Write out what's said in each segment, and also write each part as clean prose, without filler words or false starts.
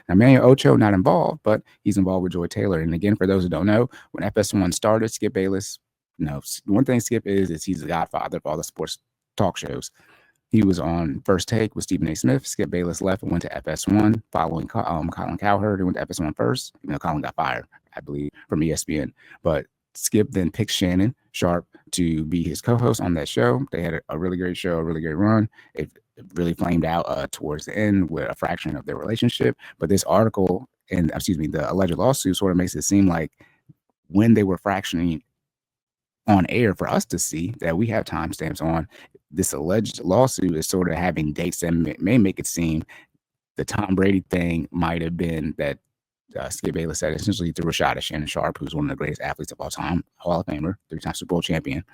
Now, Manuel Ocho not involved, but he's involved with Joy Taylor. And again, for those who don't know, when FS1 started, Skip Bayless, one thing Skip is he's the godfather of all the sports talk shows. He was on First Take with Stephen A. Smith. Skip Bayless left and went to FS1 following Colin Cowherd, who went to FS1 first. Colin got fired, I believe, from ESPN. But Skip then picked Shannon Sharpe to be his co-host on that show. They had a really great show, a really great run. It really flamed out towards the end with a fraction of their relationship. But this article, and the alleged lawsuit sort of makes it seem like when they were fractioning on air for us to see that we have timestamps on, this alleged lawsuit is sort of having dates that may make it seem the Tom Brady thing might have been that Skip Bayless said essentially threw a shot at Shannon Sharpe, who's one of the greatest athletes of all time, Hall of Famer, 3-time Super Bowl champion.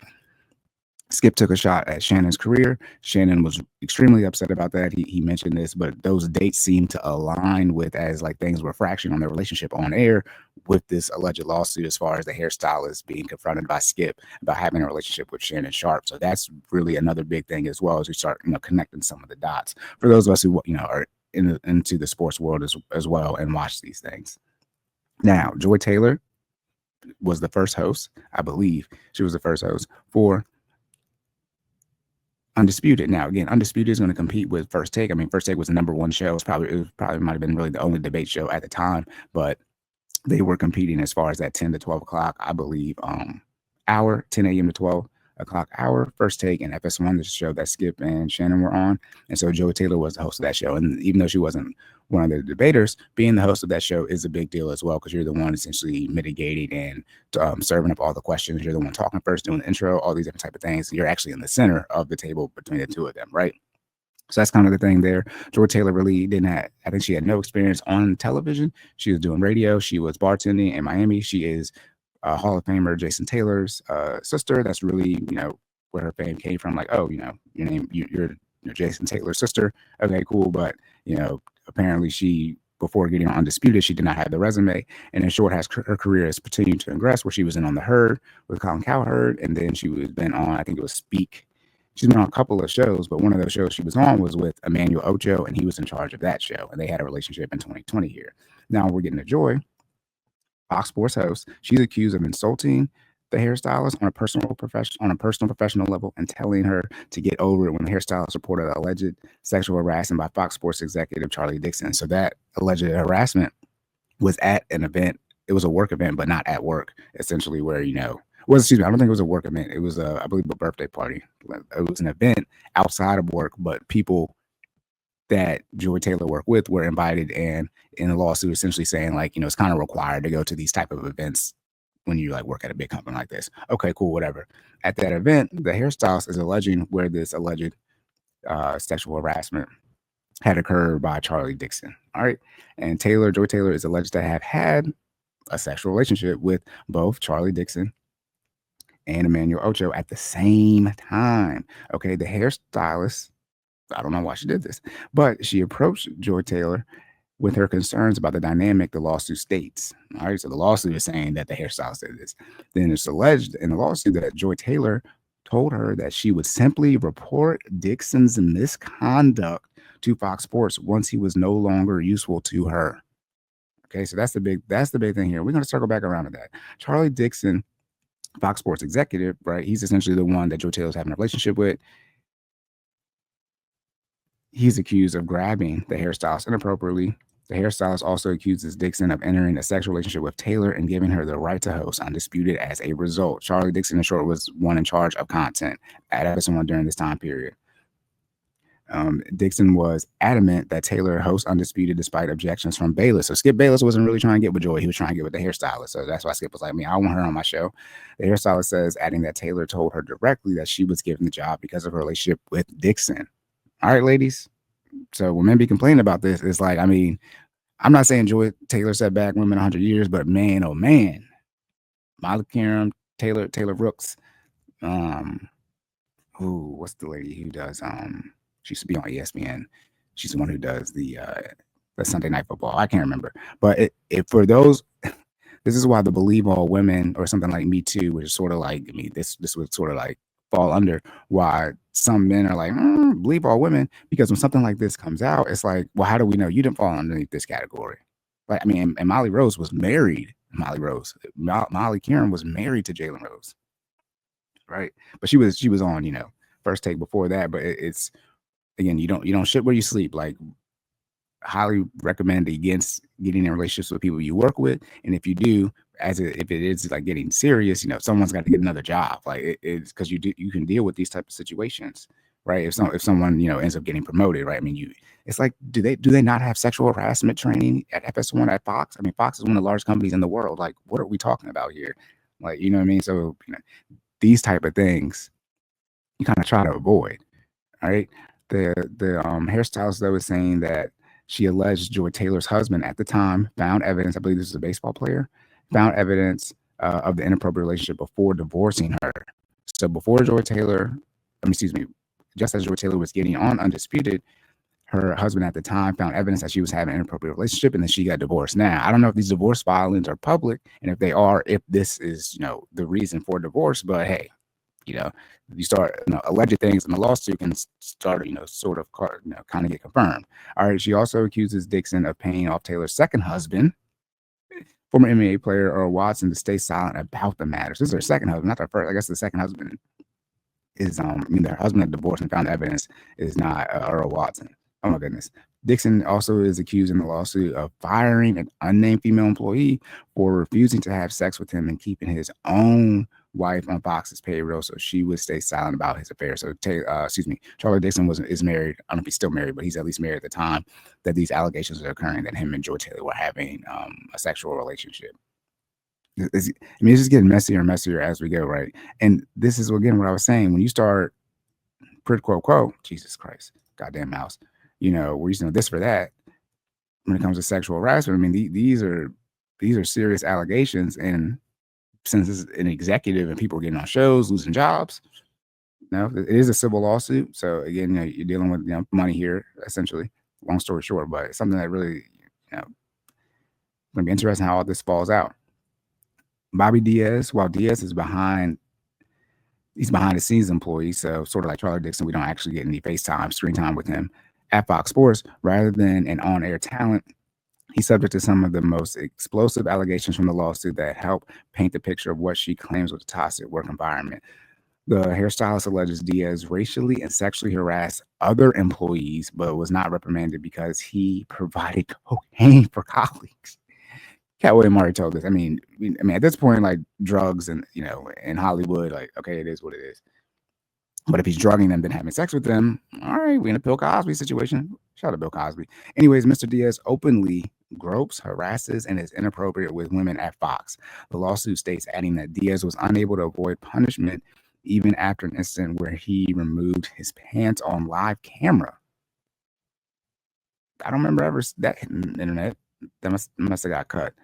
Skip took a shot at Shannon's career. Shannon was extremely upset about that. He mentioned this, but those dates seem to align with as like things were fracturing on their relationship on air with this alleged lawsuit as far as the hairstylist being confronted by Skip about having a relationship with Shannon Sharpe. So that's really another big thing as well as we start, connecting some of the dots for those of us who, are into the sports world as well and watch these things. Now, Joy Taylor was the first host. I believe she was the first host for Undisputed. Now, again, Undisputed is going to compete with First Take. I mean, First Take was the number one show. It probably might have been really the only debate show at the time, but they were competing as far as that 10 to 12 o'clock, I believe, hour, 10 a.m. to 12 o'clock hour. First Take and FS1, the show that Skip and Shannon were on. And so Joy Taylor was the host of that show. And even though she wasn't one of the debaters, being the host of that show is a big deal as well, because you're the one essentially mitigating and serving up all the questions. You're the one talking first, doing the intro, all these different type of things. You're actually in the center of the table between the two of them, right? So that's kind of the thing there. Joy Taylor really I think she had no experience on television. She was doing radio. She was bartending in Miami. She is Hall of Famer Jason Taylor's sister. That's really, where her fame came from. Like, oh, your name, you're Jason Taylor's sister. Okay, cool. But, apparently before getting on Undisputed, she did not have the resume. And in short, her career has continued to progress, where she was on The Herd with Colin Cowherd. And then she was been on, I think it was Speak. She's been on a couple of shows, but one of those shows she was on was with Emmanuel Ocho, and he was in charge of that show. And they had a relationship in 2020 here. Now we're getting to Joy, Fox Sports host. She's accused of insulting the hairstylist on a personal professional level and telling her to get over it when the hairstylist reported alleged sexual harassment by Fox Sports executive Charlie Dixon. So that alleged harassment was at an event. It was a work event, but not at work, essentially, where, I don't think it was a work event. It was, I believe, a birthday party. It was an event outside of work, but people that Joy Taylor worked with were invited, and in a lawsuit essentially saying, like, it's kind of required to go to these type of events when you work at a big company like this. Okay, cool, whatever. At that event, the hairstylist is alleging where this alleged sexual harassment had occurred by Charlie Dixon. All right. And Joy Taylor is alleged to have had a sexual relationship with both Charlie Dixon and Emmanuel Ocho at the same time. Okay, the hairstylist, I don't know why she did this, but she approached Joy Taylor with her concerns about the dynamic the lawsuit states. All right, so the lawsuit is saying that the hairstylist did this. Then it's alleged in the lawsuit that Joy Taylor told her that she would simply report Dixon's misconduct to Fox Sports once he was no longer useful to her. Okay, so that's the big thing here. We're going to circle back around to that. Charlie Dixon, Fox Sports executive, right? He's essentially the one that Joy Taylor's having a relationship with. He's accused of grabbing the hairstylist inappropriately. The hairstylist also accuses Dixon of entering a sexual relationship with Taylor and giving her the right to host Undisputed as a result. Charlie Dixon, in short, was one in charge of content at FS1 during this time period. Dixon was adamant that Taylor host Undisputed despite objections from Bayless. So Skip Bayless wasn't really trying to get with Joy. He was trying to get with the hairstylist. So that's why Skip was like, I want her on my show. The hairstylist says, adding that Taylor told her directly that she was given the job because of her relationship with Dixon. All right, ladies. So when men be complaining about this, it's like, I'm not saying Joy Taylor set back women 100 years, but man, oh man, Molly Karam, Taylor Brooks, what's the lady who does, she used to be on ESPN. She's the one who does the Sunday Night Football. I can't remember, but for those, this is why the Believe All Women or something like Me Too, which is sort of like, this would sort of like fall under why some men are like, believe all women, because when something like this comes out, it's like, well, how do we know you didn't fall underneath this category? Like, I mean, and Molly Rose was married. Molly Kieran was married to Jalen Rose, right? But she was on, First Take before that. But it's again, you don't shit where you sleep. Like, highly recommend against getting in relationships with people you work with, and if you do, if it is like getting serious, someone's got to get another job. Like it's because you can deal with these type of situations, right? If someone ends up getting promoted, right? I mean, it's like, do they not have sexual harassment training at FS1 at Fox? I mean, Fox is one of the largest companies in the world. Like, what are we talking about here? Like, you know what I mean? So these type of things you kind of try to avoid. All right. The hairstylist though was saying that she alleged Joy Taylor's husband at the time found evidence. I believe this is a baseball player. Found evidence of the inappropriate relationship before divorcing her. So before Joy Taylor, excuse me, just as Joy Taylor was getting on Undisputed, her husband at the time found evidence that she was having an inappropriate relationship, and then she got divorced. Now, I don't know if these divorce filings are public, and if they are, if this is the reason for divorce. But hey, you start alleged things in the lawsuit can start sort of kind of get confirmed. All right, she also accuses Dixon of paying off Taylor's second husband, former NBA player Earl Watson, to stay silent about the matter. So this is her second husband, not her first. I guess the second husband is their husband had divorced and found evidence is not Earl Watson. Oh my goodness. Dixon also is accused in the lawsuit of firing an unnamed female employee for refusing to have sex with him and keeping his own wife on Fox's payroll, so she would stay silent about his affair. So, Charlie Dixon is married. I don't know if he's still married, but he's at least married at the time that these allegations are occurring that him and Joy Taylor were having a sexual relationship. It's just getting messier and messier as we go, right? And this is again what I was saying. When you start quid quo quo, Jesus Christ, goddamn mouse, we're using this for that. When it comes to sexual harassment, I mean, these are serious allegations, and since it's an executive and people are getting on shows, losing jobs, it is a civil lawsuit. So again, you're dealing with money here, essentially. Long story short, but it's something that really, going to be interesting how all this falls out. Bobby Diaz, while Diaz is he's behind the scenes employee, so sort of like Charlie Dixon, we don't actually get any FaceTime, screen time with him at Fox Sports. Rather than an on-air talent, he's subject to some of the most explosive allegations from the lawsuit that help paint the picture of what she claims was a toxic work environment. The hairstylist alleges Diaz racially and sexually harassed other employees, but was not reprimanded because he provided cocaine for colleagues. Cat William already told us. I mean, at this point, like drugs and in Hollywood, like okay, it is what it is. But if he's drugging them, then having sex with them, all right, we're in a Bill Cosby situation. Shout out Bill Cosby. Anyways, Mr. Diaz openly gropes, harasses, and is inappropriate with women at Fox. The lawsuit states, adding that Diaz was unable to avoid punishment even after an incident where he removed his pants on live camera. I don't remember ever that hitting the internet. That must have got cut.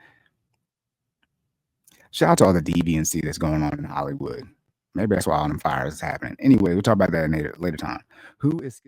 Shout out to all the deviancy that's going on in Hollywood. Maybe that's why all them fires is happening. Anyway, we'll talk about that in a later time. Who is